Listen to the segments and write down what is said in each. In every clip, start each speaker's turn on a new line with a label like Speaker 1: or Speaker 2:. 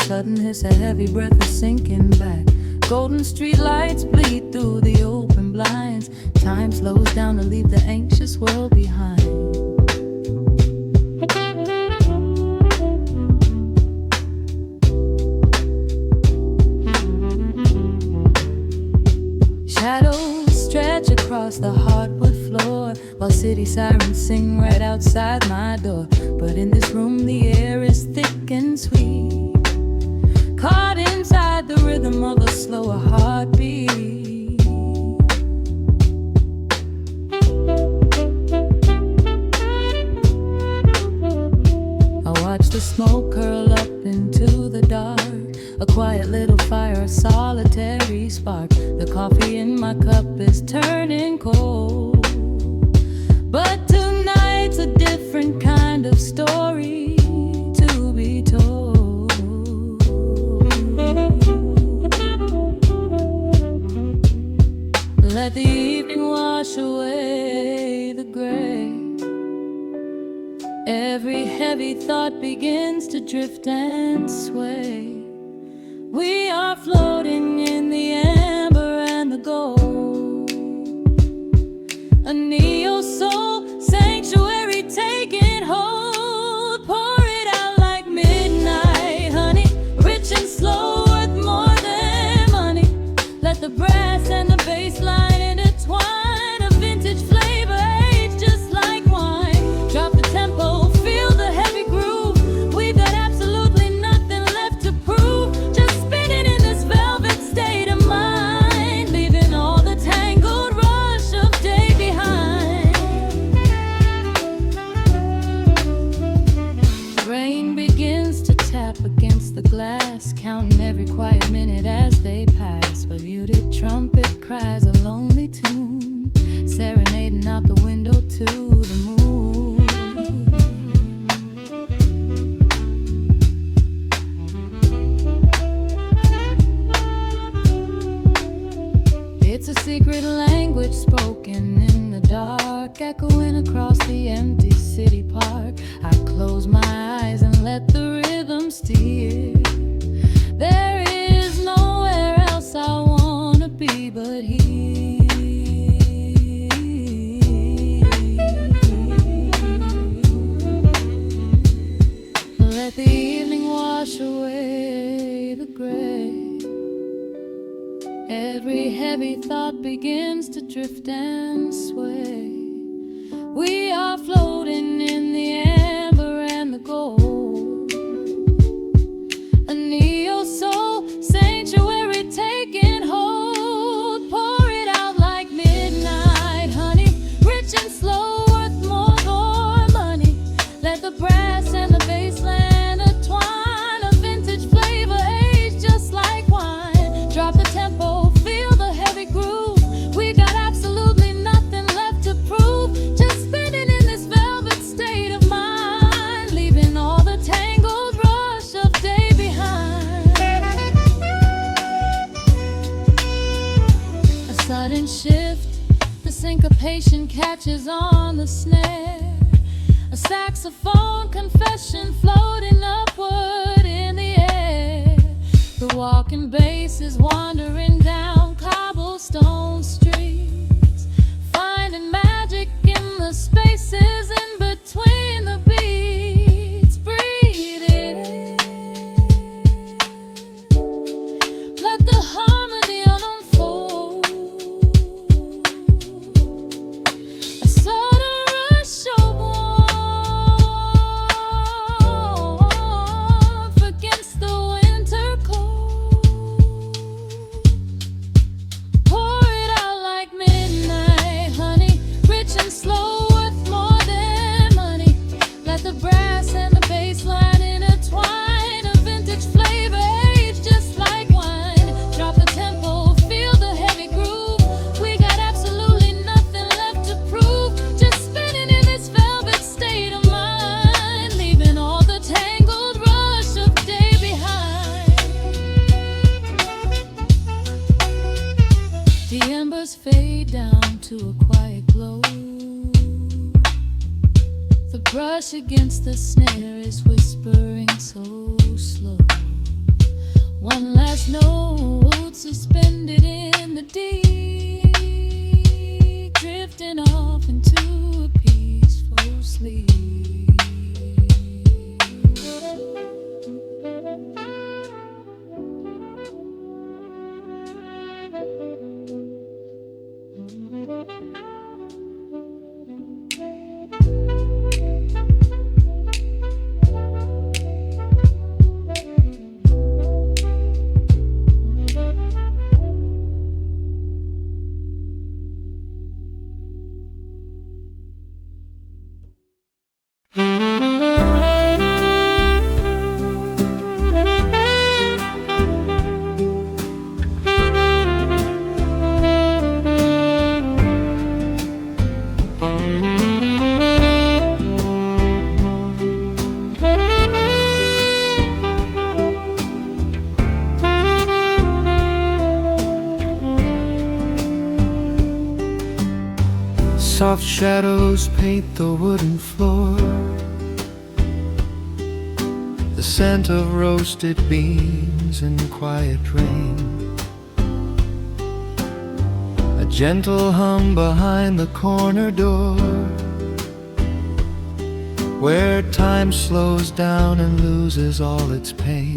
Speaker 1: sudden hiss, a heavy breath is sinking back. Golden street lights bleed through the open blinds. Time slows down to leave the anxious world behind. Shadows stretch across the hardwood floor, while city sirens sing right outside my door. But in this room the air is thick and sweet, caught inside the rhythm of a slower heartbeat. I watch the smoke curl up into the dark, a quiet little fire, a solitary spark. The coffee in my cup is turning cold, but tonight's a different kind of story to be told. Let the evening wash away the gray. Every heavy thought begins to drift and sway. We are floating in the amber and the gold, a neo-soul sanctuary taking hold. Pour it out like midnight honey, rich and slow, worth more than money. Let the brass and the bass line intertwine, a vintage flavor aged just like wine. Drop the tempo, feel the heavy groove. We've got absolutely nothing left to prove, just spinning in this velvet state of mind, leaving all the tangled rush of day behind. Rain begins to tap against the glass, counting every quiet minute as they pass. A muted trumpet cries a lonely tune, serenading out the window to the moon. It's a secret language spoken in the dark, echoing across the empty city park. I close my eyes and let the rhythm steer. There is nowhere else I wanna be but here. Let the evening wash away the gray. Every heavy thought begins to drift and sway. We are floating in the amber and the gold, a neo-soul sanctuary taking hold. Pour it out like midnight honey, rich and slow, worth more than money. Let the brass and the bass line intertwine, a vintage flavor aged just like wine. Drop the tempo, feel the heavy groove. We got absolutely nothing left to prove, just spinning in this velvet state of mind, leaving all the tangled rush of day behind. A sudden shift, the syncopation catches on the snare. A saxophone confession floating upward in the air. The walking bass is wandering down cobblestone streets, finding magic in the spaces in between the beats. Breathe it in, let the harmony unfold. A sudden rush of warmth against the winter cold. Pour it out like midnight honey, rich and slow, worth more than money. Let the brass and the bass line intertwine, a vintage flavor aged just like wine. Drop the tempo, feel the heavy groove. We got absolutely nothing left to prove, just spinning in this velvet state of mind, leaving all the tangled rush of day behind. The embers fade down to a quiet glow. The brush against the snare is whispering so slow. One last note suspended in the deep, drifting off into a peaceful sleep.
Speaker 2: Soft shadows paint the wooden floor, the scent of roasted beans and quiet rain, a gentle hum behind the corner door, where time slows down and loses all its pain.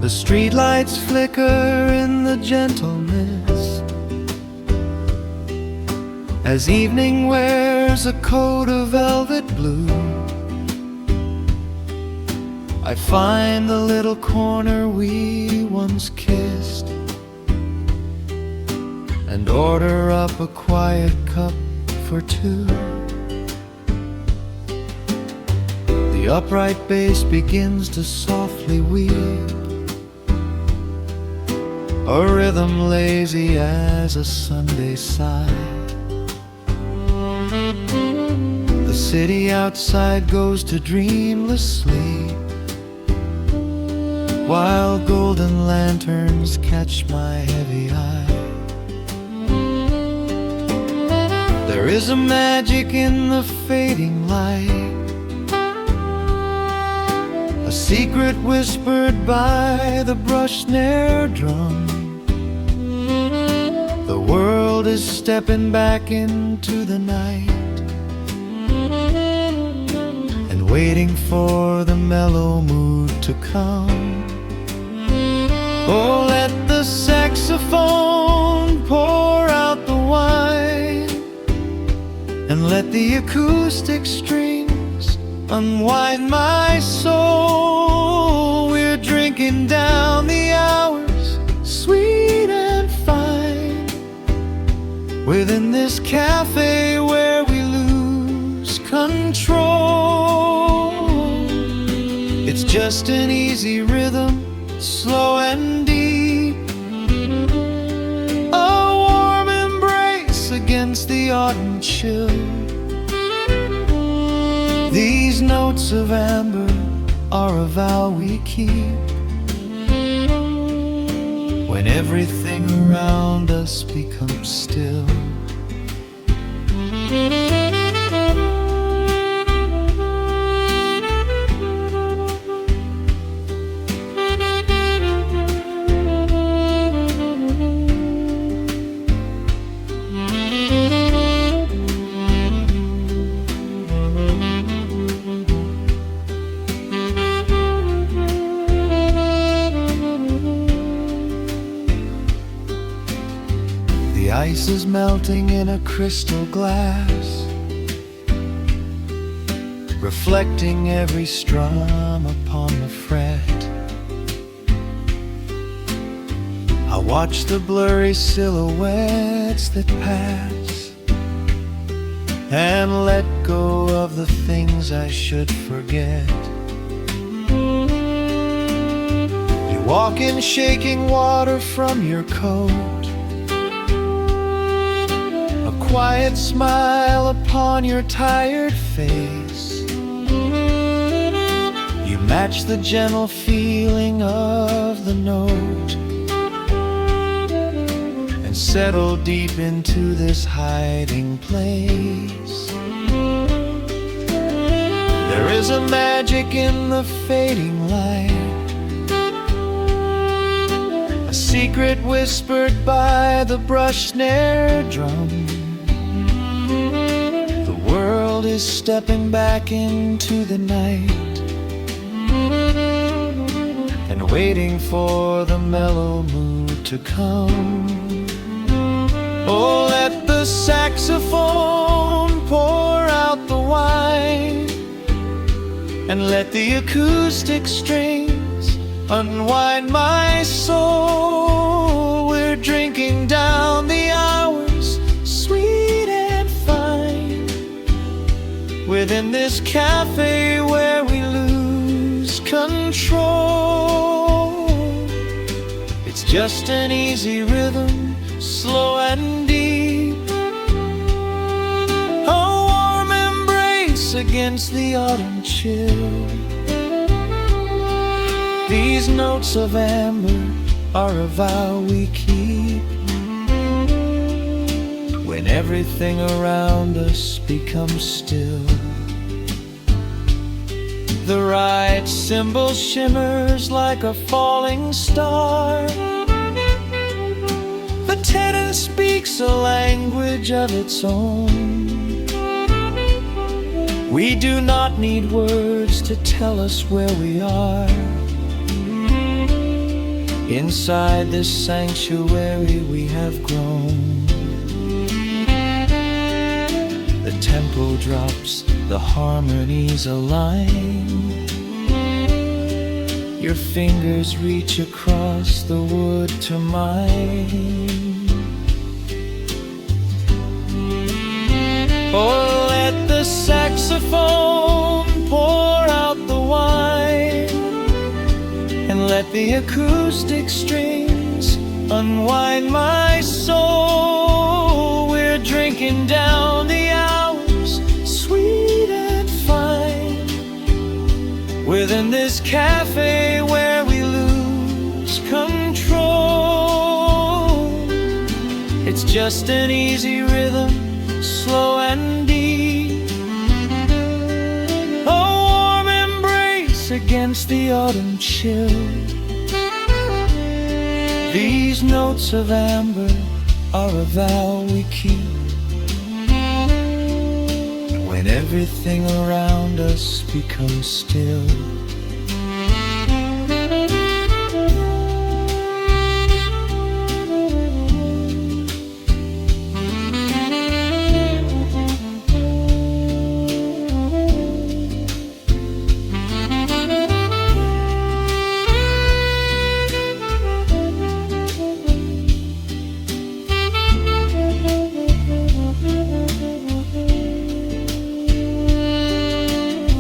Speaker 2: The streetlights flicker in the gentle mist as evening wears a coat of velvet blue. I find the little corner we once kissed and order up a quiet cup for two. The upright bass begins to softly weave, a rhythm lazy as a Sunday sigh. The city outside goes to dreamless sleep, while golden lanterns catch my heavy eye. There is a magic in the fading light, a secret whispered by the brush snare drum. The world is stepping back into the night and waiting for the mellow mood to come. Oh, let the saxophone pour out the wine, and let the acoustic strings unwind my soul. We're drinking down the hours, sweet and fine, within this cafe where we lose control. It's just an easy rhythm, slow and deep, a warm embrace against the autumn chill. These notes of amber are a vow we keep when everything around us becomes still. The ice is melting in a crystal glass, reflecting every strum upon the fret. I watch the blurry silhouettes that pass and let go of the things I should forget. You walk in shaking water from your coat, quiet smile upon your tired face. You match the gentle feeling of the note and settle deep into this hiding place. There is a magic in the fading light, a secret whispered by the brush snare drum. The world is stepping back into the night and waiting for the mellow mood to come. Oh, let the saxophone pour out the wine, and let the acoustic strings unwind my soul. We're drinking down the hours, sweet and fine, within this cafe where we lose control. It's just an easy rhythm, slow and deep, a warm embrace against the autumn chill. These notes of amber are a vow we keep when everything around us becomes still. The right cymbal shimmers like a falling star. The tenor speaks a language of its own. We do not need words to tell us where we are. Inside this sanctuary we have grown. The tempo drops, the harmonies align. Your fingers reach across the wood to mine. Oh, let the saxophone pour out the wine, and let the acoustic strings unwind my soul. We're drinking down the hours, sweet and fine, within this cafe where we lose control. It's just an easy rhythm, slow and deep, a warm embrace against the autumn chill. These notes of amber are a vow we keep when everything around us becomes still.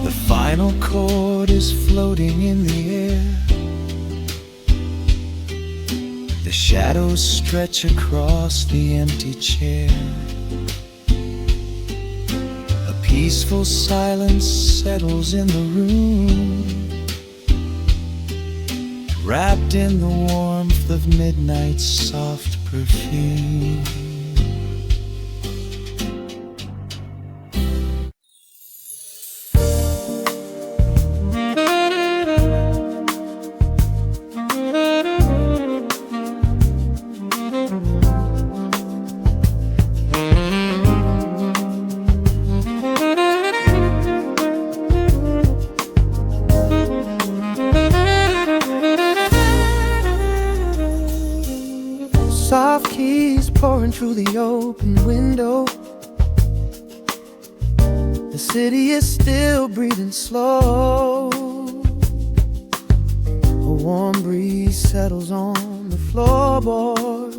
Speaker 2: The final chord is floating in the air. The shadows stretch across the empty chair. A peaceful silence settles in the room, wrapped in the warmth of midnight's soft perfume.
Speaker 3: Soft keys pouring through the open window. The city is still breathing slow. A warm breeze settles on the floorboards,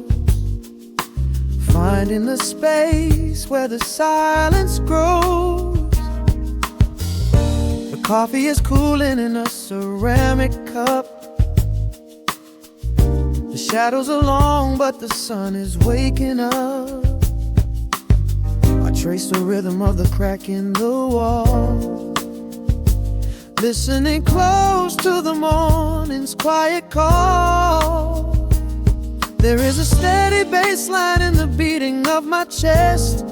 Speaker 3: finding the space where the silence grows. The coffee is cooling in a ceramic cup. The shadows are long, but the sun is waking up. I trace the rhythm of the crack in the wall, listening close to the morning's quiet call. There is a steady bass line in the beating of my chest,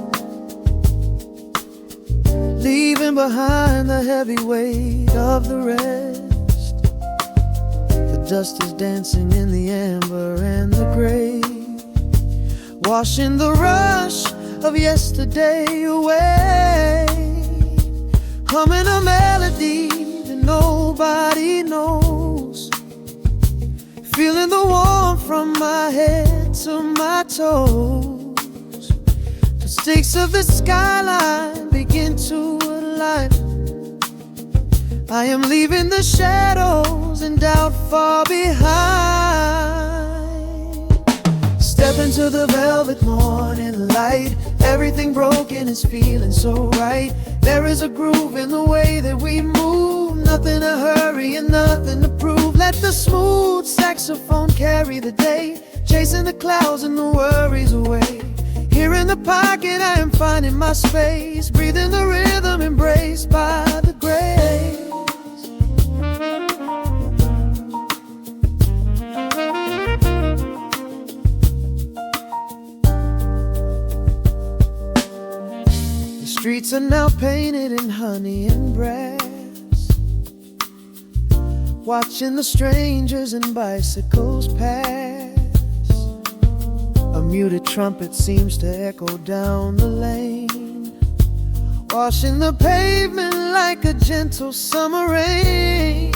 Speaker 3: leaving behind the heavy weight of the rest. The dust is dancing in the amber and the gray, washing the rush of yesterday away, humming a melody that nobody knows, feeling the warmth from my head to my toes. The stakes of the skyline begin to align. I am leaving the shadows and doubt far behind. Step into the velvet morning light. Everything broken is feeling so right. There is a groove in the way that we move. Nothing to hurry and nothing to prove. Let the smooth saxophone carry the day, chasing the clouds and the worries away. Here in the pocket I am finding my space, breathing the rhythm embraced by the grace. The streets are now painted in honey and brass, watching the strangers and bicycles pass. A muted trumpet seems to echo down the lane, washing the pavement like a gentle summer rain.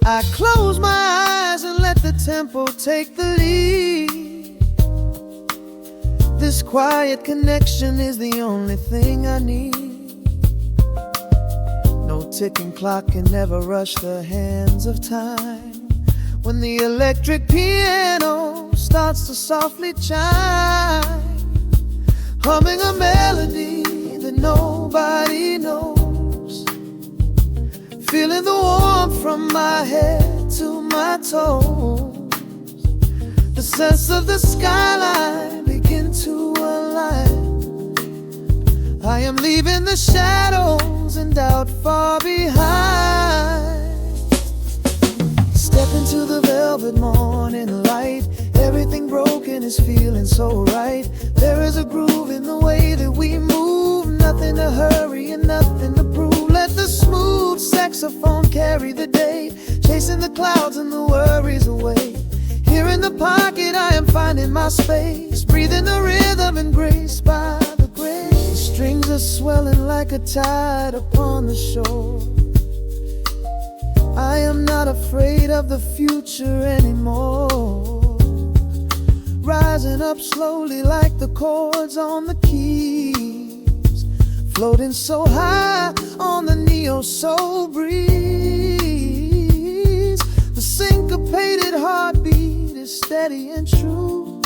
Speaker 3: I close my eyes and let the tempo take the lead. This quiet connection is the only thing I need. No ticking clock can ever rush the hands of time. When the electric piano starts to softly chime, humming a melody that nobody knows, feeling the warmth from my head to my toes. The sense of the skyline begin to align. I am leaving the shadows and doubt far behind. Step into the velvet morning light. Everything broken is feeling so right. There is a groove in the way that we move. Nothing to hurry and nothing to prove. Let the smooth saxophone carry the day, chasing the clouds and the worries away. Here in the pocket I am finding my space, breathing the rhythm and grace by the grace. The strings are swelling like a tide upon the shore. I am not afraid of the future anymore, rising up slowly like the chords on the keys, floating so high on the neo-soul breeze. The syncopated heartbeat is steady and true,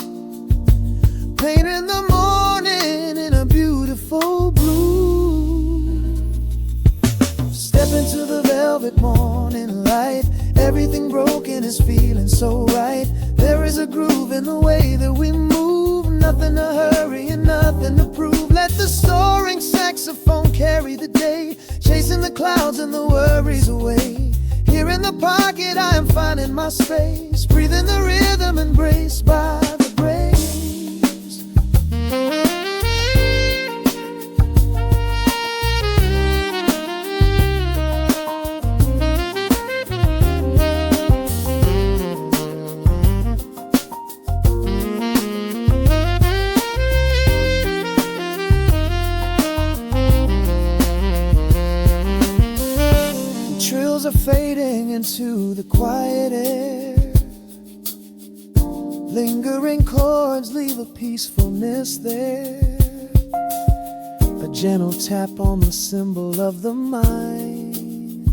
Speaker 3: painting the morning in a beautiful blue. Step into the velvet morning light. Everything broken is feeling so right. There is a groove in the way that we move. Nothing to hurry and nothing to prove. Let the soaring saxophone carry the day, chasing the clouds and the worries away. Here in the pocket I am finding my space, breathing the rhythm embraced by the grace. Are fading into the quiet air. Lingering chords leave a peacefulness there, a gentle tap on the cymbal of the mind,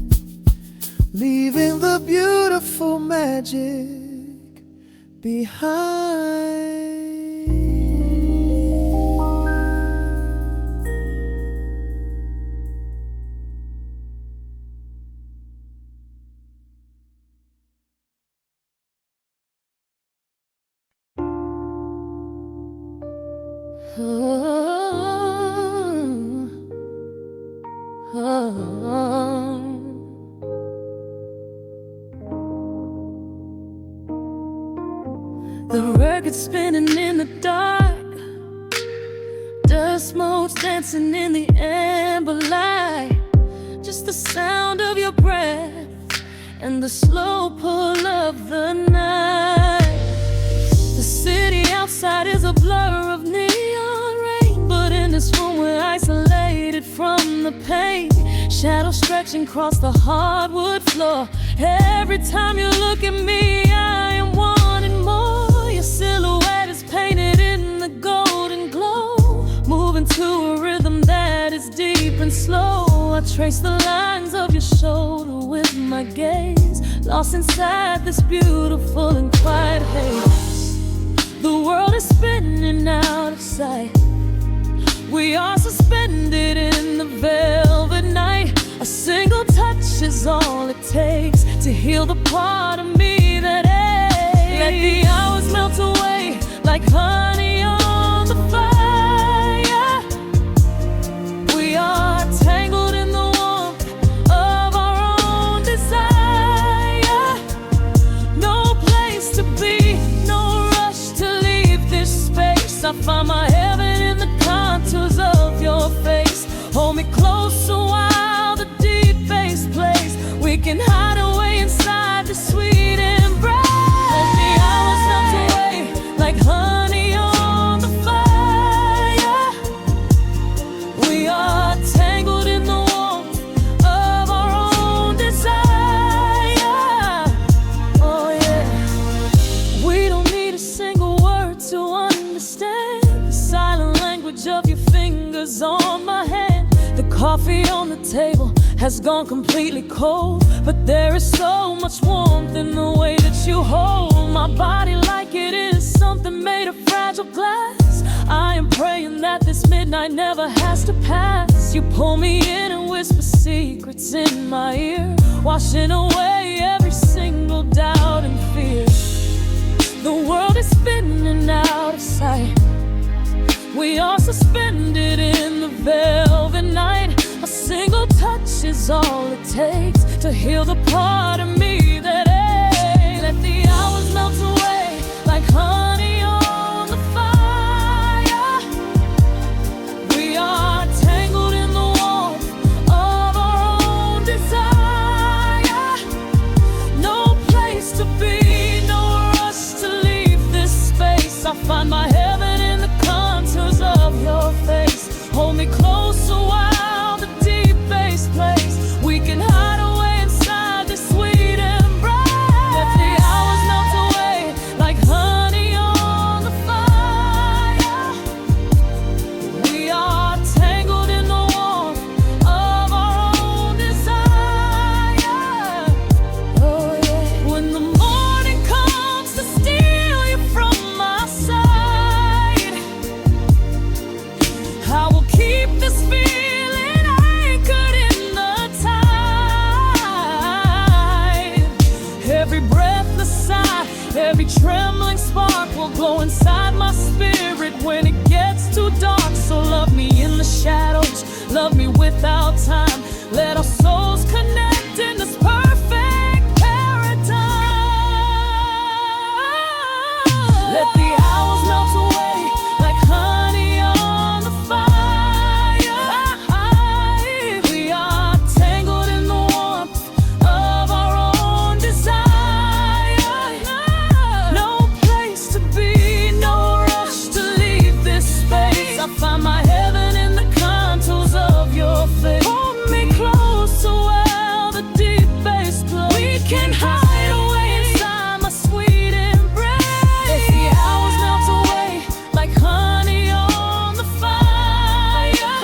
Speaker 3: leaving the beautiful magic behind.
Speaker 1: The record's spinning in the dark, dust motes dancing in the amber light. Just the sound of your breath and the slow pull of the night. The city outside is a blur of neon rain, but in this room we're isolated from the pain. Shadows stretching across the hardwood floor. Every time you look at me, I am wanting more. Your silhouette is painted in the golden glow, moving to a rhythm that is deep and slow. I trace the lines of your shoulder with my gaze, lost inside this beautiful and quiet haze. The world is spinning out of sight. We are suspended in the velvet night. A single touch is all it takes to heal the part of me that aches. Let the hours melt away like honey on the fire. We are tangled in the warmth of our own desire. No place to be, no rush to leave this space. I find my heaven in the contours of your face. Hold me close a while the deep bass plays. We can hide away inside the sweet embrace. Let the hours melt away like honey on the fire. We are tangled in the warmth of our own desire. Oh yeah. We don't need a single word to understand the silent language of your fingers on my hand. The coffee on the table has gone completely cold, but there is so much warmth in the way that you hold my body like it is something made of fragile glass. I am praying that this midnight never has to pass. You pull me in and whisper secrets in my ear, washing away every single doubt and fear. The world is spinning out of sight. We are suspended in the velvet night. A single touch is all it takes to heal the part of me that aches. Let the hours melt away like honey on the fire. We are tangled in the warmth of our own desire. No place to be, no rush to leave this space. I find my heaven in the contours of your face. Hold me close a while the deep bass plays. We can hide away inside this sweet embrace. Let the hours melt away like honey on the fire. We are tangled in the warmth of our own desire. Oh yeah. When the morning comes to steal you from my side, I will keep this feeling anchored in the tide. Every breathless sigh, every trembling spark will glow inside my spirit when it gets too dark. So love me in the shadows, love me without time. Let our souls connect in this perfect paradise. Let the hours melt away like honey on the fire. We are tangled in the warmth of our own desire. No place to be, no rush to leave this space. I find my heaven in the contours of your face. Hold me close so well the deep bass plays. We can hide away inside my sweet embrace. Let the hours melt away like honey on the fire.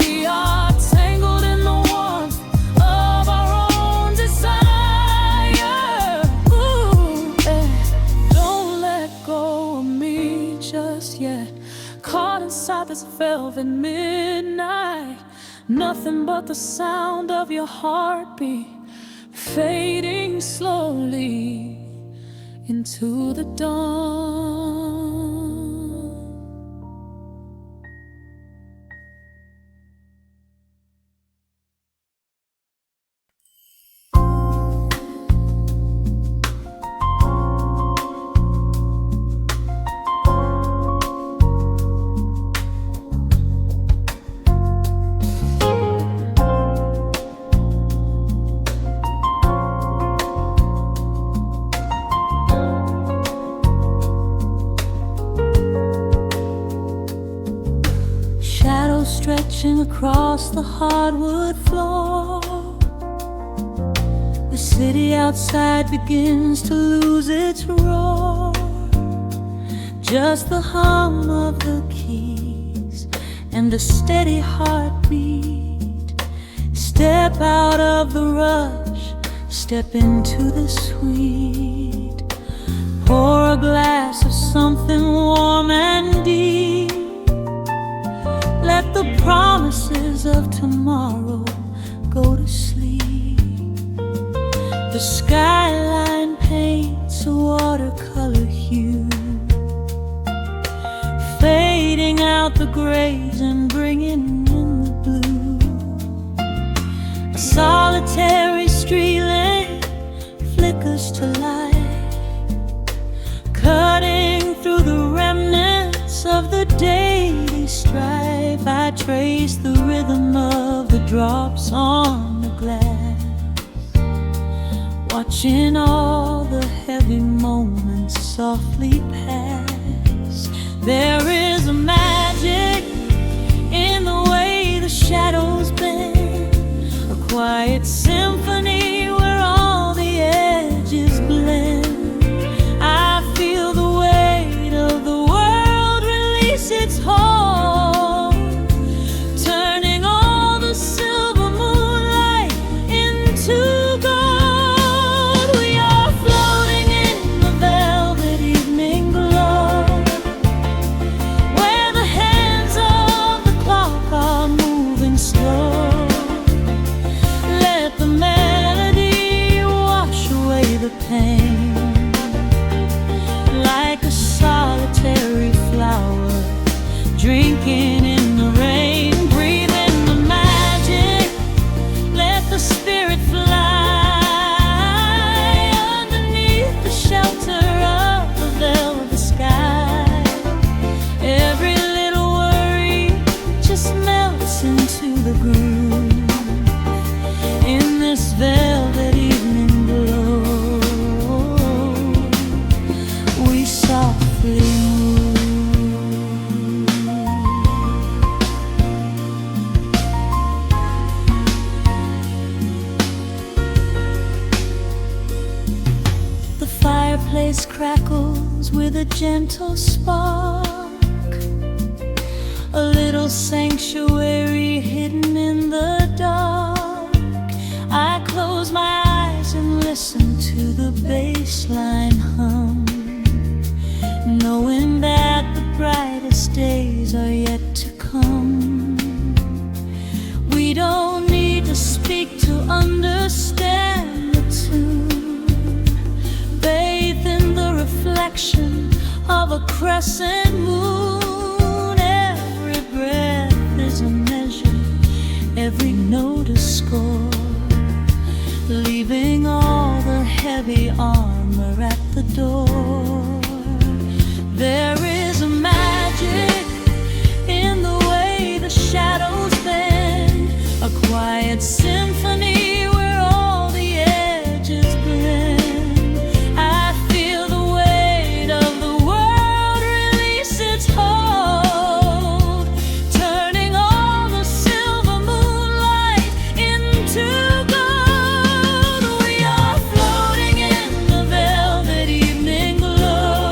Speaker 1: We are tangled in the warmth of our own desire. Ooh, don't let go of me just yet. Caught inside this velvet midnight. Nothing but the sound of your heartbeat fading slowly into the dawn. stretching across the hardwood floor. The city outside begins to lose its roar. Just the hum of the keys and a steady heartbeat. Step out of the rush, step into the sweet. Pour a glass of something warm and deep. Let the promises of tomorrow go to sleep. The skyline paints a watercolor hue, fading out the grays and bringing in the blue. A solitary street lamp flickers to life, cutting through the remnants of the daily strife. I trace the rhythm of the drops on the glass, watching all the heavy moments softly pass. There is a magic in the way the shadows bend, a quiet symphony where all the edges blend. I feel the weight of the world release its hold, turning all the silver moonlight into gold. We are floating in the velvet evening glow, where the hands of the clock are moving slow. Let the melody wash away the pain, like a solitary flower drinking in the rain. Breathe in the magic, let the spirit fly underneath the shelter of the velvet sky. Every little worry just melts into the groove in this velvet evening glow. We softly move. The fireplace crackles with a gentle spark, a little sanctuary hidden in the dark. I close my eyes and listen to the bass line hum, knowing that the brightest days are yet to come. We don't need to speak to understand the tune. Bathe in the reflection of a crescent moon. Every breath is a measure, every note a score, leaving all the heavy armor at the door. There is a magic in the way the shadows bend, a quiet symphony where all the edges blend. I feel the weight of the world release its hold, turning all the silver moonlight into gold. We are floating in the velvet evening glow,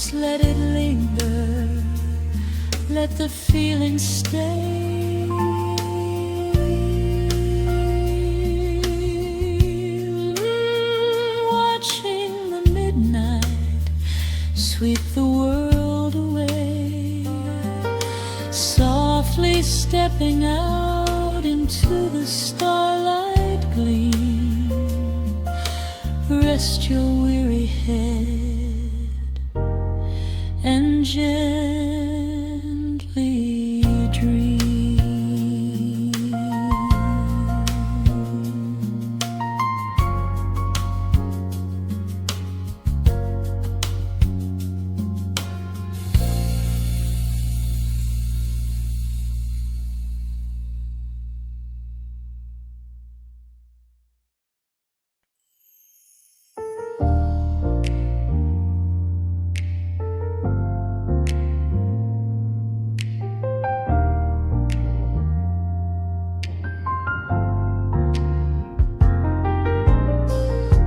Speaker 1: Just let it linger, let the feeling stay. Watching the midnight sweep the world away, softly stepping out into the starlight gleam. Rest your weary head and gently dream.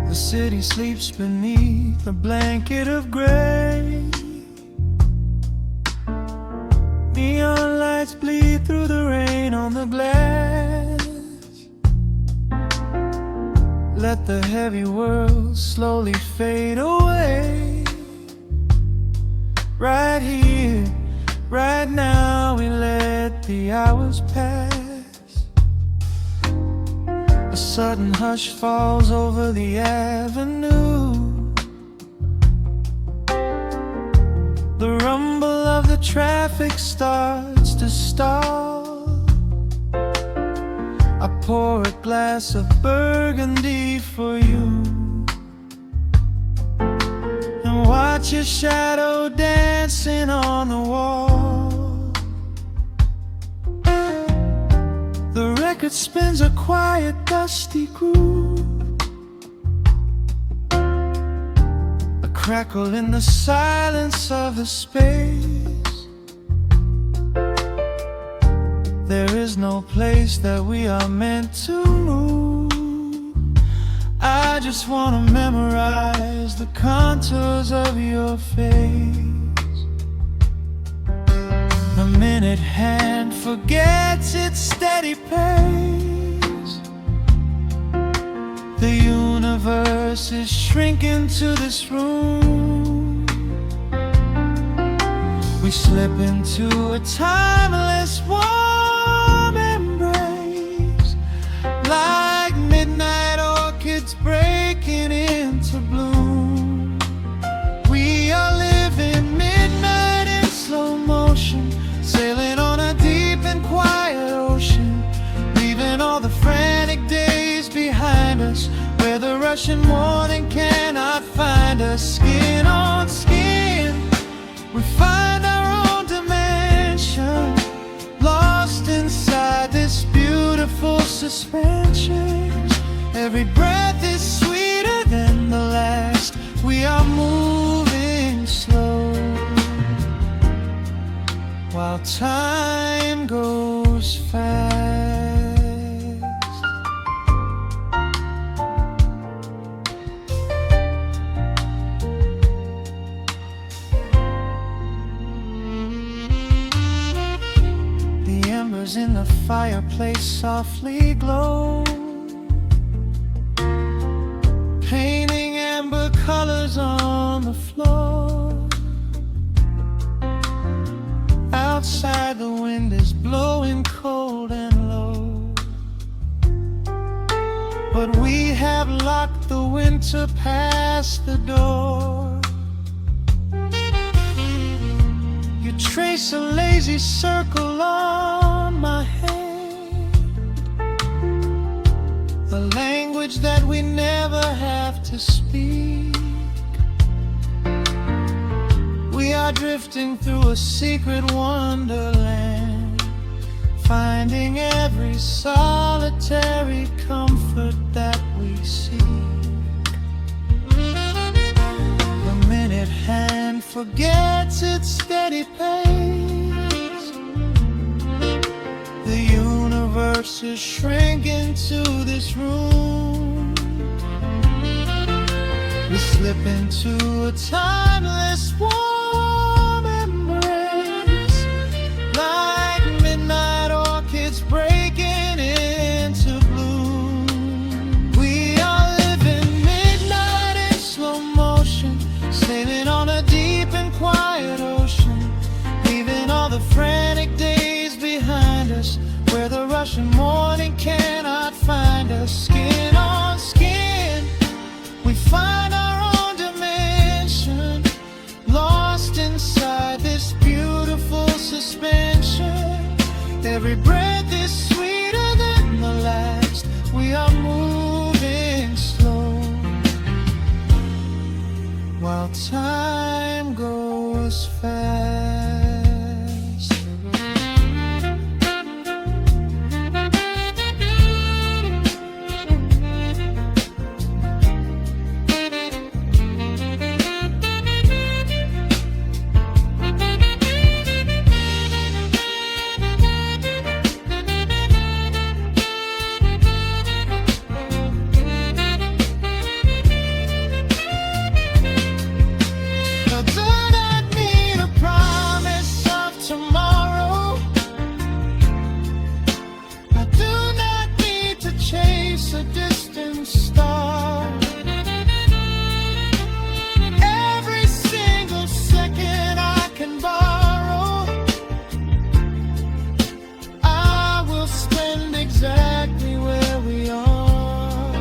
Speaker 2: The city sleeps beneath a blanket of gray. Neon lights bleed through the rain on the glass. Let the heavy world slowly fade away. Right here, right now, we let the hours pass. A sudden hush falls over the avenue. The rumble of the traffic starts to stall. I pour a glass of burgundy for you and watch your shadow dancing on the wall. The record spins a quiet, dusty groove, a crackle in the silence of the space. There is no place that we are meant to move. I just wanna memorize the contours of your face. The minute hand forgets its steady pace. The universe is shrinking to this room. We slip into a timeless warm embrace, like midnight orchids breaking into bloom. We are living midnight in slow motion, sailing on a deep and quiet ocean, leaving all the frantic days behind us, where the rushing morning cannot find us. Skin on skin, we find our own dimension, lost inside this beautiful suspension. Every breath is sweeter than the last. We are moving slow, while time goes fast. The embers in the fireplace softly glow, painting amber colors on the floor. Outside the wind is blowing cold and low, but we have locked the winter past the door. You trace a lazy circle on my hand, a language that we never have to speak. We are drifting through a secret wonderland, finding every solitary comfort that we seek. The minute hand forgets its steady pace. The universe is shrinking to this room. We slip into a timeless war fast. A distant star. Every single second I can borrow, I will spend exactly where we are.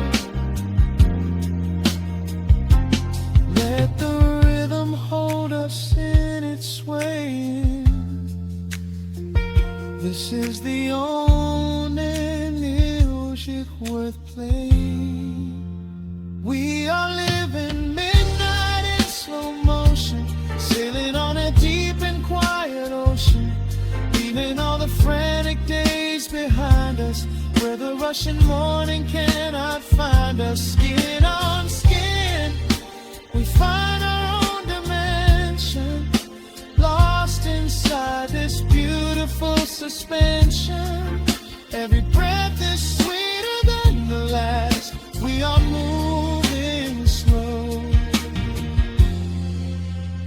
Speaker 2: Let the rhythm hold us in its swaying. This is the only music worth playing. We are living midnight in slow motion, sailing on a deep and quiet ocean, leaving all the frantic days behind us, where the rushing morning cannot find us. Skin on skin, we find our own dimension, lost inside this beautiful suspension. Every breath is sweeter than the last. We are moving slow,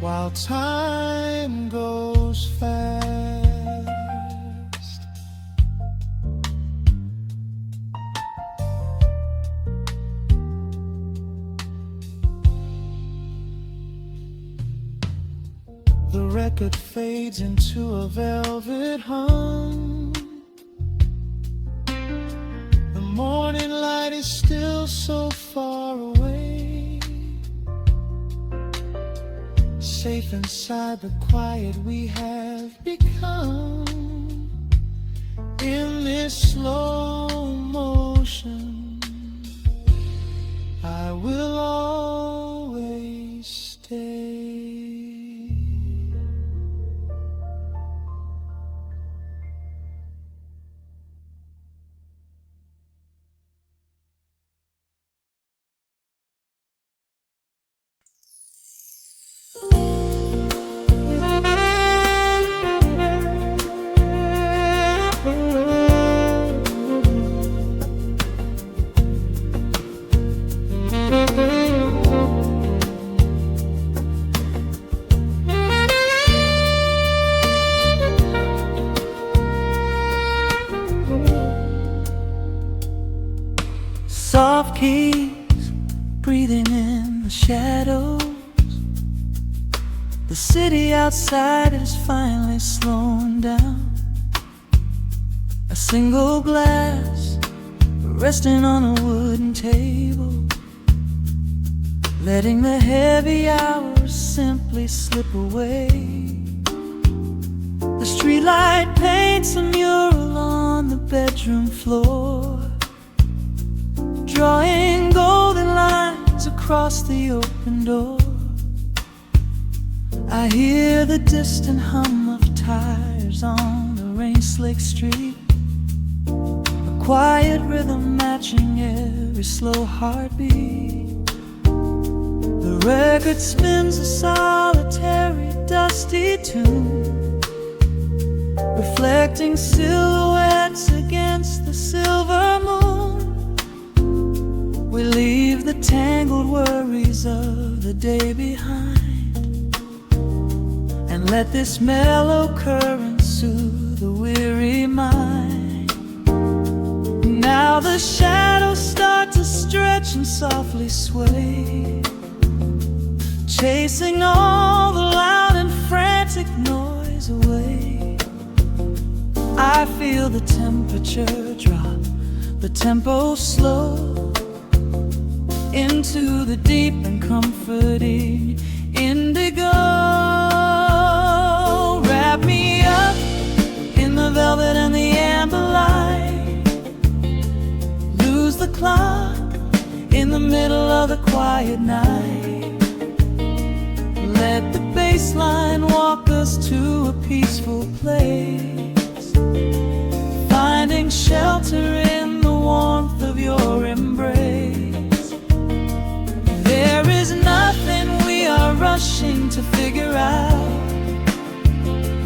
Speaker 2: while time goes fast. The record fades into a velvet hum. The morning light is still so far away. Safe inside the quiet we have become. In this slow motion, I will always stay.
Speaker 3: Soft keys breathing in the shadows. The city outside is finally slowing down. A single glass resting on a wooden table, letting the heavy hours simply slip away. The streetlight paints a mural on the bedroom floor, drawing golden lines across the open door. I hear the distant hum of tires on the rain-slicked street, a quiet rhythm matching every slow heartbeat. The record spins a solitary, dusty tune, reflecting silhouettes against the silver moon. We leave the tangled worries of the day behind, and let this mellow current soothe the weary mind. Now the shadows start to stretch and softly sway, chasing all the loud and frantic noise away. I feel the temperature drop, the tempo slow, into the deep and comforting indigo. Wrap me up in the velvet and the amber light, lose the clock in the middle of the quiet night. Let the bass bass line walk us to a peaceful place, finding shelter in the warmth of your embrace. There is nothing we are rushing to figure out,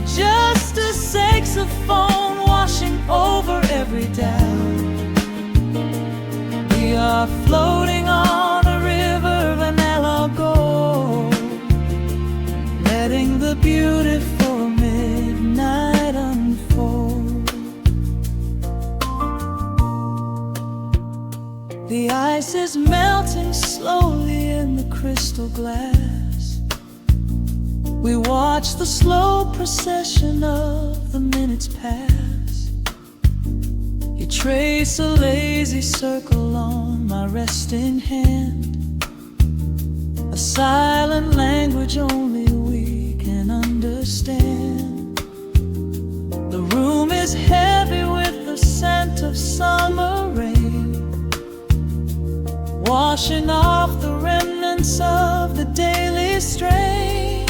Speaker 3: just a saxophone washing over every doubt. We are floating on a river of mellow gold, letting the beautiful midnight unfold. The ice is melting slowly in the crystal glass. We watch the slow procession of the minutes pass. You trace a lazy circle on my resting hand, a silent language only we can understand. The room is heavy with the scent of summer rain, washing off the remnants of the daily strain.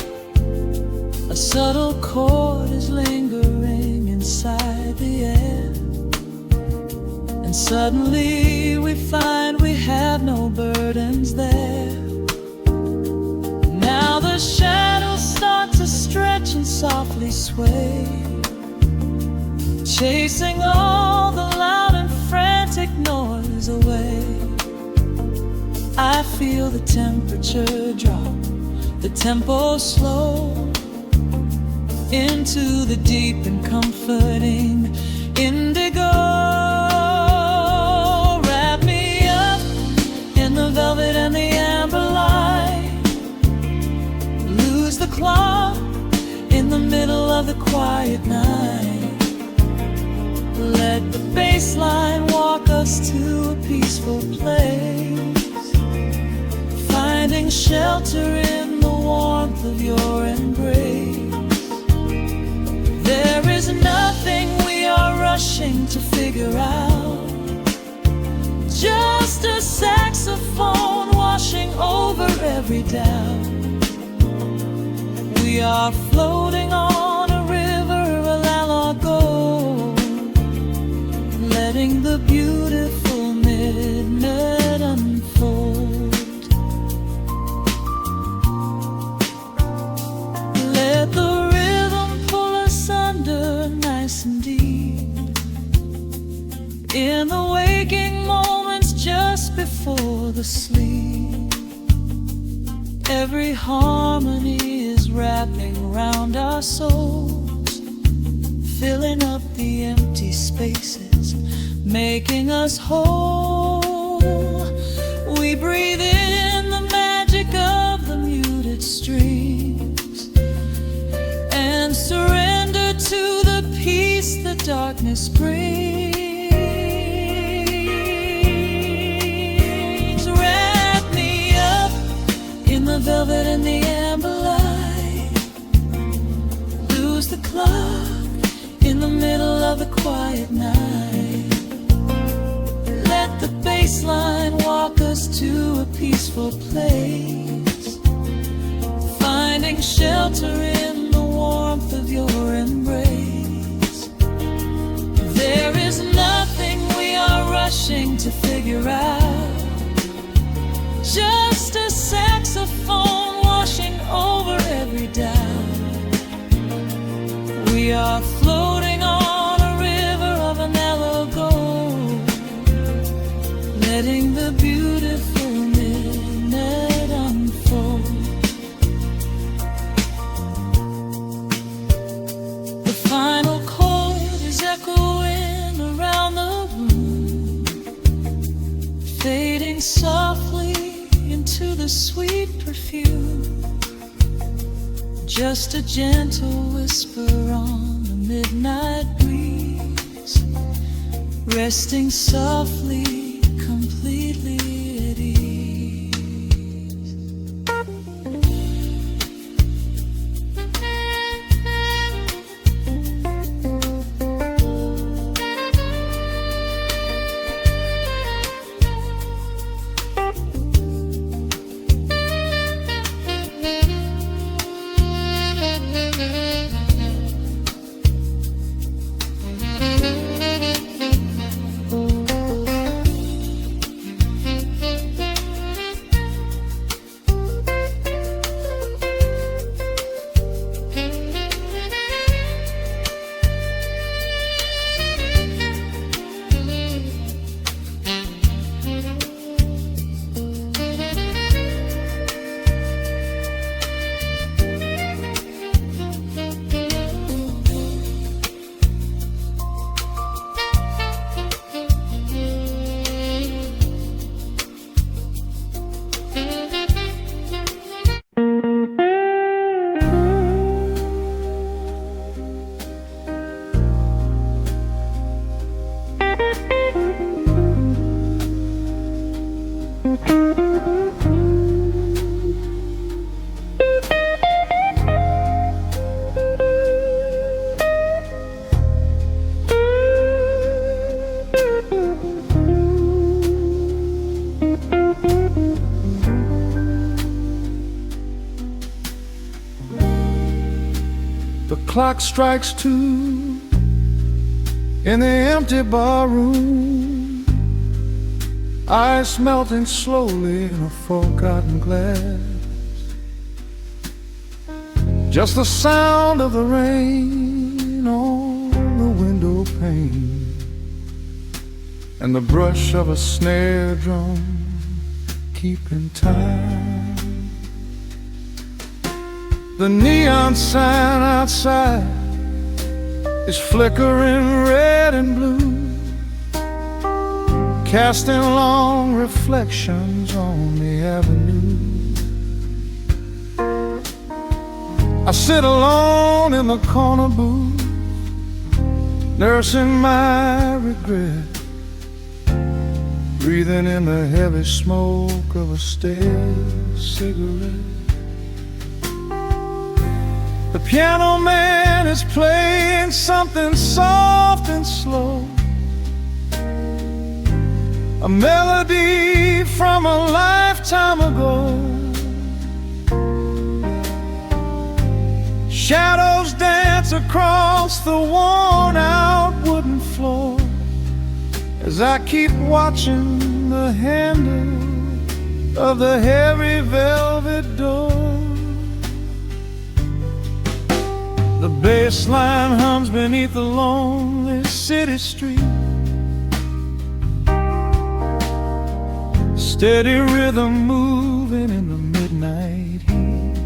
Speaker 3: A subtle chord is lingering inside the air, and suddenly we find we have no burdens there. Now the shadows start to stretch and softly sway, chasing all the loud and frantic noise away. I feel the temperature drop, the tempo slow, into the deep and comforting indigo. Wrap me up in the velvet and the amber light, lose the clock in the middle of the quiet night. Let the bass line walk us to a peaceful place, finding shelter in the warmth of your embrace. There is nothing we are rushing to figure out, just a saxophone washing over every doubt. We are floating on a river of mellow gold, letting the beautiful midnight unfold. Let the nice and deep, in the waking moments just before the sleep. Every harmony is wrapping around our souls, filling up the empty spaces, making us whole. We breathe in the magic of the muted streams and surrender to the peace the darkness brings. Wrap me up in the velvet and the amber light, lose the clock in the middle of the quiet night. Let the bass line walk us to a peaceful place, finding shelter in the warmth of your embrace. There is nothing we are rushing to figure out, just a saxophone washing over every doubt. We are floating on a river of mellow gold, letting the beautiful midnight unfold. The final chord is echoing around the room, fading softly into the sweet perfume. Just a gentle whisper on the midnight breeze, resting softly, completely at ease.
Speaker 2: clock strikes 2 in the empty bar room, ice melting slowly in a forgotten glass. Just the sound of the rain on the window pane and the brush of a snare drum keeping time. The neon sign outside is flickering red and blue, casting long reflections on the avenue. I sit alone in the corner booth, nursing my regret, breathing in the heavy smoke of a stale cigarette. The piano man is playing something soft and slow, a melody from a lifetime ago. Shadows dance across the worn-out wooden floor as I keep watching the handle of the heavy velvet door. The bass line hums beneath the lonely city street, steady rhythm moving in the midnight heat.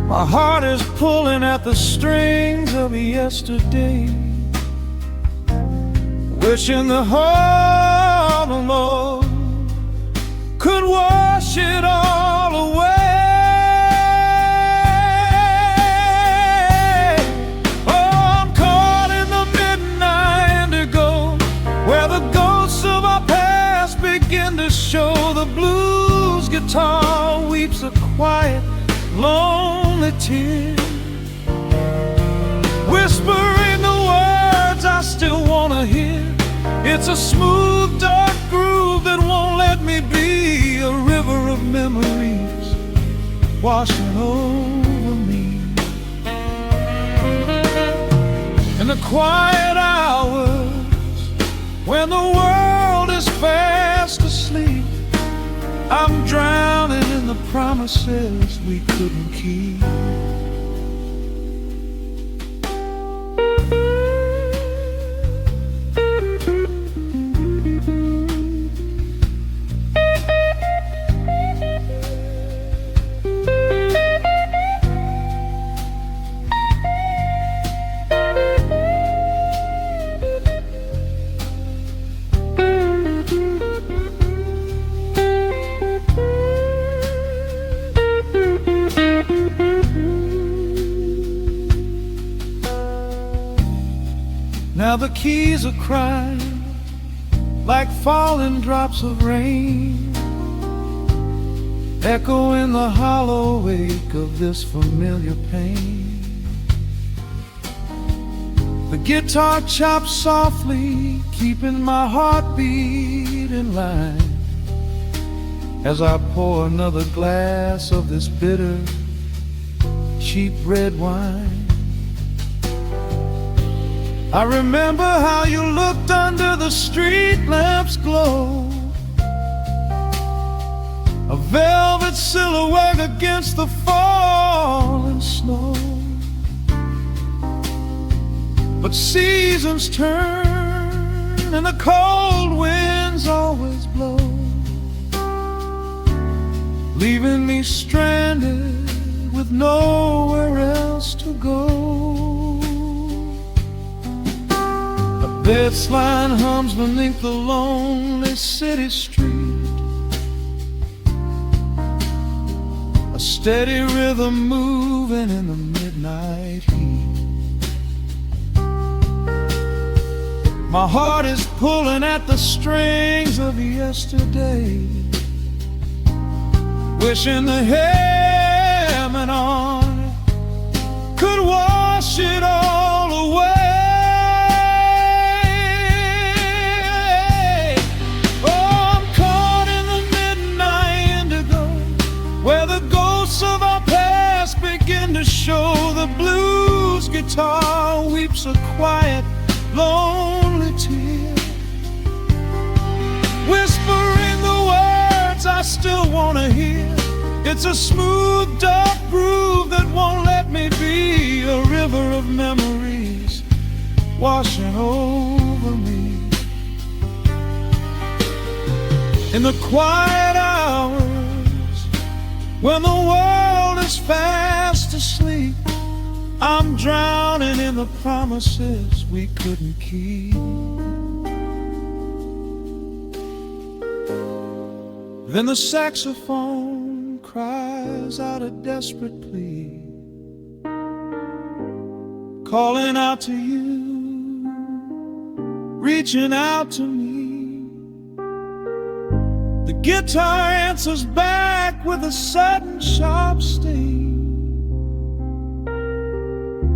Speaker 2: My heart is pulling at the strings of yesterday, wishing the heart alone could wash it all away. Show the blues guitar weeps a quiet, lonely tear, whispering the words I still wanna hear. It's a smooth, dark groove that won't let me be, a river of memories washing over me. In the quiet hours when the world is fast asleep, I'm drowning in the promises we couldn't keep. Now the keys are crying like falling drops of rain, echo in the hollow wake of this familiar pain. The guitar chops softly, keeping my heartbeat in line as I pour another glass of this bitter, cheap red wine. I remember how you looked under the street lamp's glow, a velvet silhouette against the falling snow. But seasons turn and the cold winds always blow, leaving me stranded with nowhere else to go. This line hums beneath the lonely city street, a steady rhythm moving in the midnight heat. My heart is pulling at the strings of yesterday, wishing the hem and on could wash it all away. Of our past begin guitar weeps a quiet, lonely tear, whispering the words I still want to hear. It's a smooth, dark groove that won't let me be, a river of memories washing over me. In the quiet hours, when the world is fast asleep, I'm drowning in the promises we couldn't keep. Then the saxophone cries out a desperate plea, calling out to you, reaching out to me. The guitar answers back with a sudden sharp sting,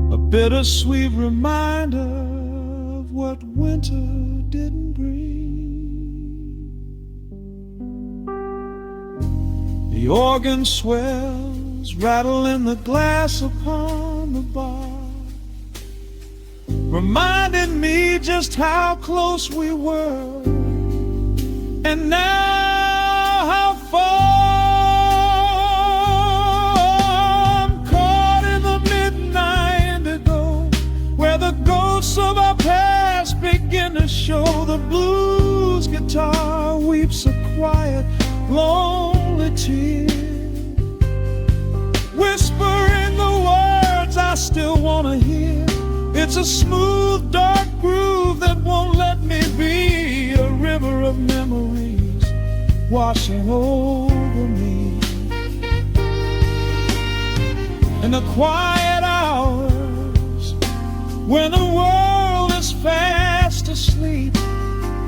Speaker 2: a bittersweet reminder of what winter didn't bring. The organ swells, rattling the glass upon the bar, reminding me just how close we were, and now how far. I'm caught in the midnight indigo, where the ghosts of our past begin to show. The blues guitar weeps a quiet, lonely tear, whispering the words I still want to hear. It's a smooth, dark groove that won't let me be, a river of memories washing over me. In the quiet hours, when the world is fast asleep,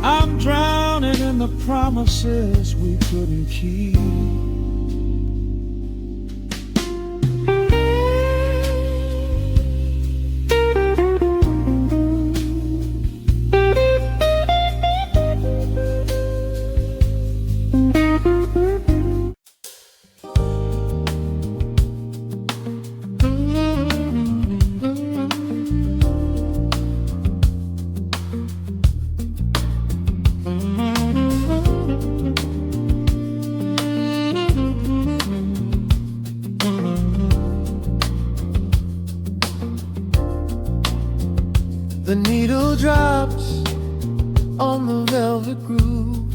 Speaker 2: I'm drowning in the promises we couldn't keep.
Speaker 3: The needle drops on the velvet groove,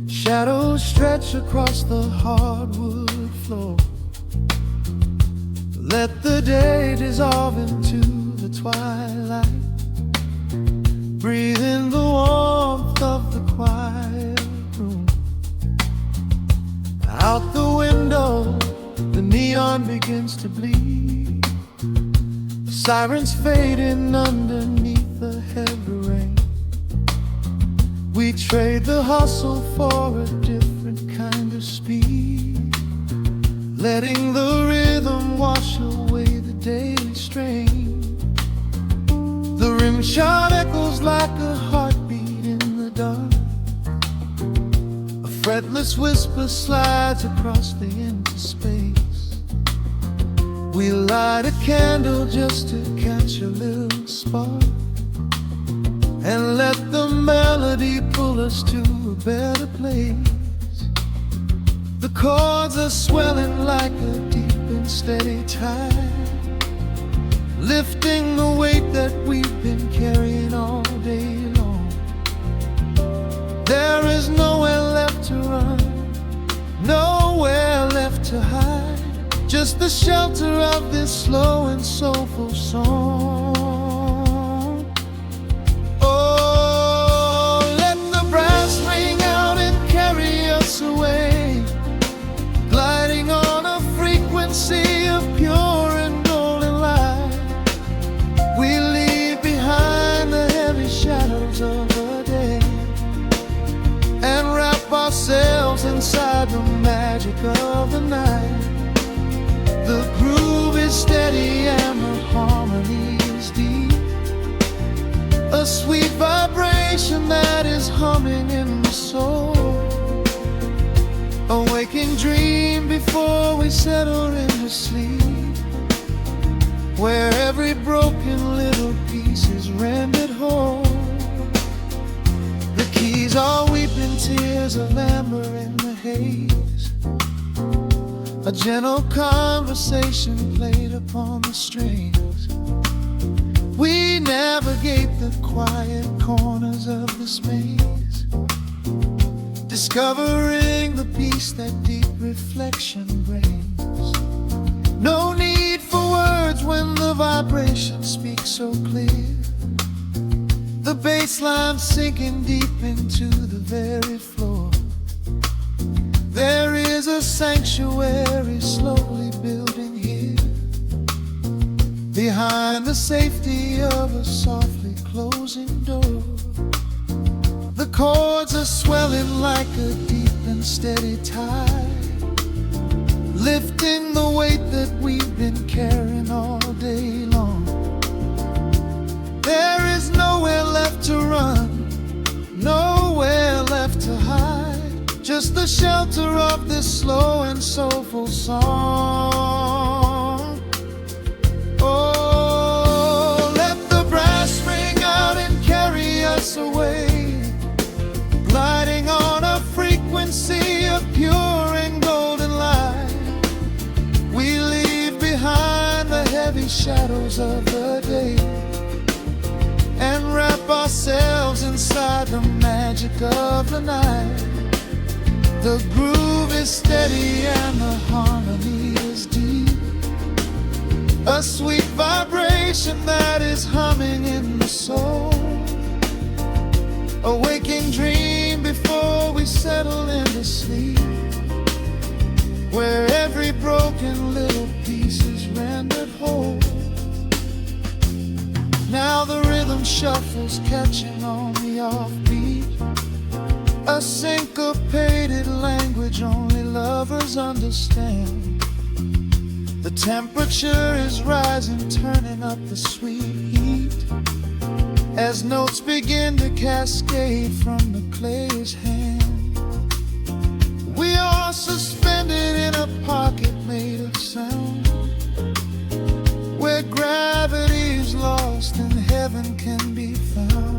Speaker 3: shadows stretch across the hardwood floor. Let the day dissolve into the twilight, breathe in the warmth of the quiet room. Out the window, the neon begins to bleed, sirens fading underneath the heavy rain. We trade the hustle for a different kind of speed, letting the rhythm wash away the daily strain. The rim shot echoes like a heartbeat in the dark, a fretless whisper slides across the empty space. We light a candle just to catch a little spark, and let the melody pull us to a better place. The chords are swelling like a deep and steady tide, lifting the weight that we've been carrying all day long. There is nowhere left to run, nowhere left to hide, just the shelter of this slow and soulful song. Oh, let the brass ring out and carry us away, gliding on a frequency of pure and golden light. We leave behind the heavy shadows of the day, and wrap ourselves inside the magic of the night. The groove is steady and the harmony is deep, a sweet vibration that is humming in the soul, a waking dream before we settle into sleep. where every broken little piece is rendered whole. The keys are weeping tears of amber in the haze, a gentle conversation played upon the strings. We navigate the quiet corners of this maze, discovering the peace that deep reflection brings. No need for words when the vibration speaks so clear, the bass line sinking deep into the very floor. There is a sanctuary slowly building here, behind the safety of a softly closing door. The chords are swelling like a deep and steady tide, lifting the weight that we've been carrying all day long. There is nowhere left to run, nowhere left to hide, just the shelter of this slow and soulful song. Oh, let the brass ring out and carry us away, gliding on a frequency of pure and golden light. We leave behind the heavy shadows of the day and wrap ourselves inside the magic of the night. The groove is steady and the harmony is deep, a sweet vibration that is humming in the soul, a waking dream before we settle into sleep, where every broken little piece is rendered whole. Now the rhythm shuffles, catching on the offbeat, a syncopated language only lovers understand. The temperature is rising, turning up the sweet heat, as notes begin to cascade from the clay's hand. We are suspended in a pocket made of sound, where gravity is lost and heaven can be found.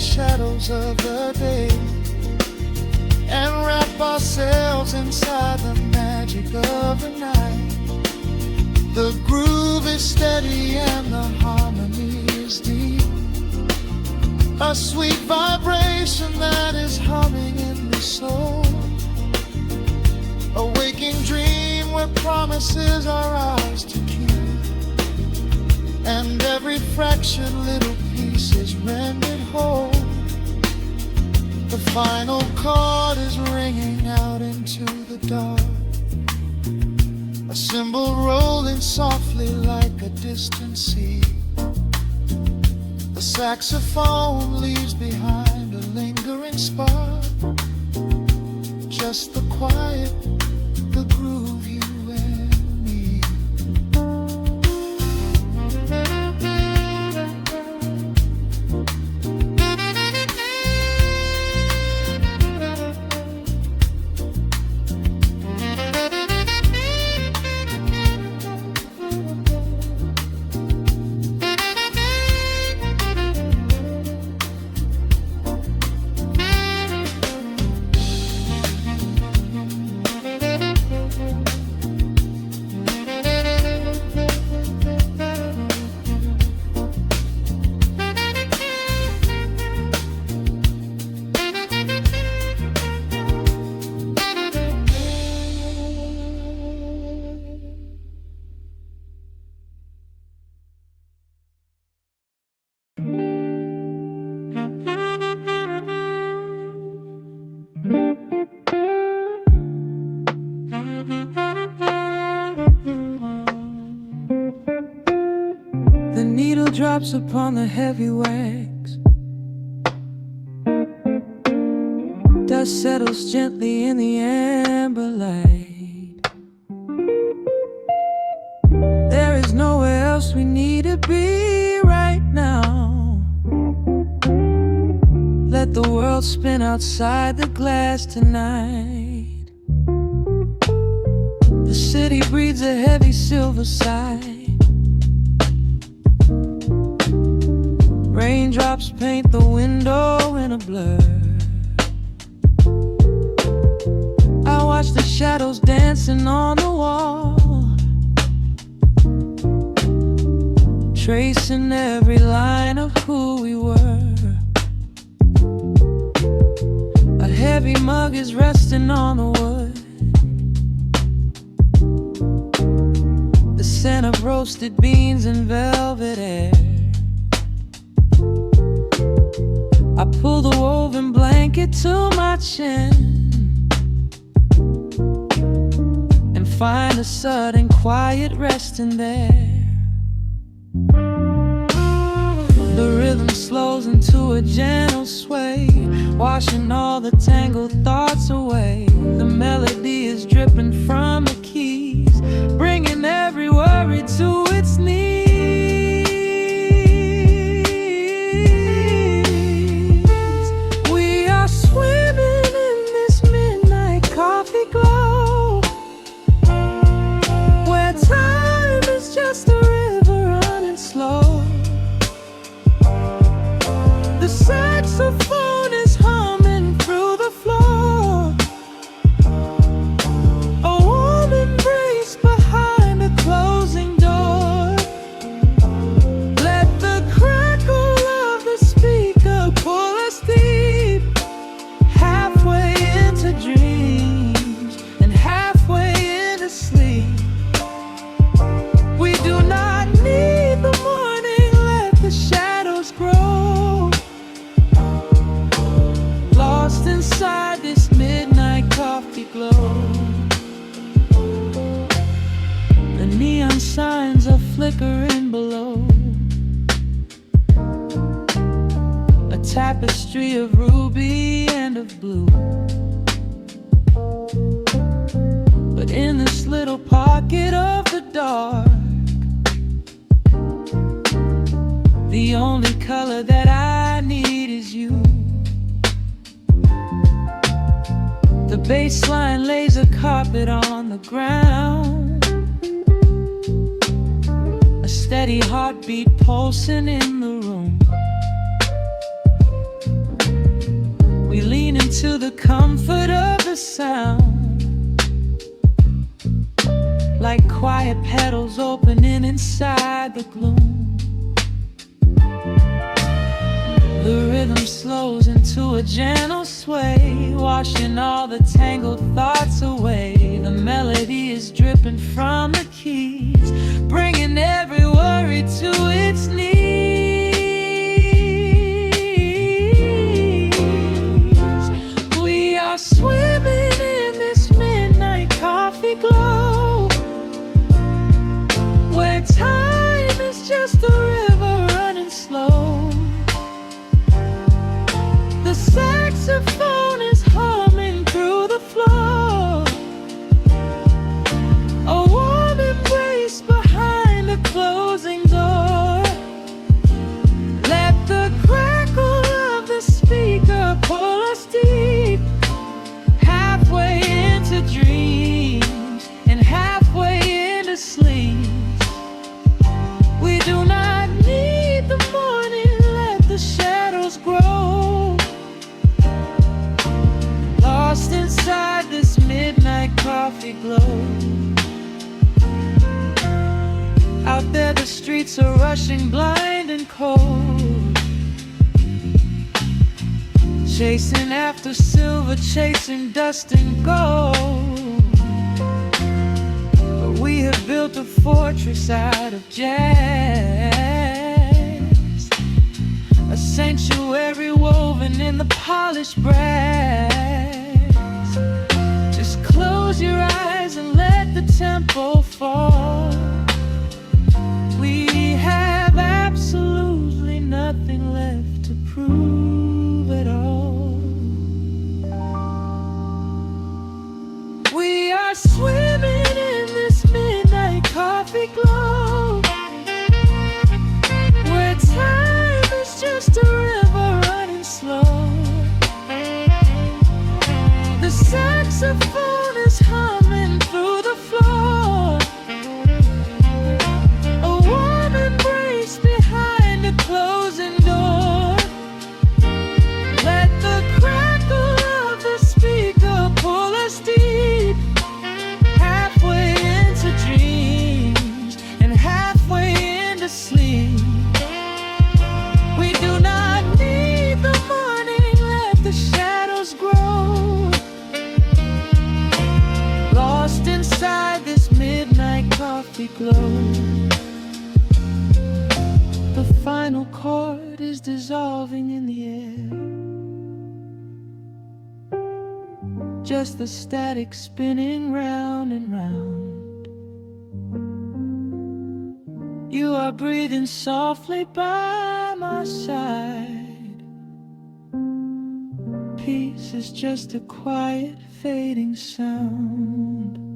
Speaker 3: Shadows of the day and wrap ourselves inside the magic of the night. The groove is steady and the harmony is deep, a sweet vibration that is humming in the soul, a waking dream where promises are ours to keep, and every fraction little piece is rendered whole. The final chord is ringing out into the dark, a cymbal rolling softly like a distant sea. The saxophone leaves behind a lingering spark, just the quiet, the groove, you and me.
Speaker 2: drops upon the heavy wax. Dust settles gently in the amber light. There is nowhere else we need to be right now. Let the world spin outside the glass tonight. The city breathes a heavy silver sigh. Raindrops paint the window in a blur. I watch the shadows dancing on the wall, tracing every line of who we were. A heavy mug is resting on the wood. The scent of roasted beans and velvet air. I pull the woven blanket to my chin and find a sudden quiet resting there. The rhythm slows into a gentle sway, washing all the tangled thoughts away. The melody is dripping from the keys, bringing every worry to its knees. We are swimming in this midnight coffee glow, where time is just a river running slow. The saxophone is humming through the floor. A warm embrace behind a closing door. Let the crackle of the speaker pull us deep, halfway into dreams and halfway into sleep. We do not need the morning, let the shadows grow. Lost inside this midnight coffee glow. The neon signs are flickering below. A tapestry of ruby and of blue. But in this little pocket of the dark, the only color that I need is you. The bass line lays a carpet on the ground, a steady heartbeat pulsing in the room. We lean into the comfort of the sound, like quiet petals opening inside the gloom. The rhythm slows into a gentle sway, washing all the tangled thoughts away. The melody is dripping from the keys, bringing every worry to its knees. We are swimming in this midnight coffee glow, where time is just a river running slow. The saxophone is humming through the floor. A warm embrace behind a closing door. Let the crackle of the speaker pull us deep, halfway into dreams and halfway into sleep. We do not need the morning, let the shadows grow. Lost inside this midnight coffee glow. Out there the streets are rushing blind and cold, chasing after silver, chasing dust and gold. But we have built a fortress out of jazz, a sanctuary woven in the polished brass. Just close your eyes and let the tempo fall. We have absolute
Speaker 1: coffee glow, where time is just a river running slow. The saxophone is humming through the floor, a warm embrace behind a closing door. Let the crackle of the speaker pull us deep, halfway into dreams and halfway into sleep. We do not need the morning, let the shadows grow. Lost inside this midnight coffee glow. The final chord is dissolving in the air, just the static spinning round and round. You are breathing softly by my side. Peace is just a quiet fading sound.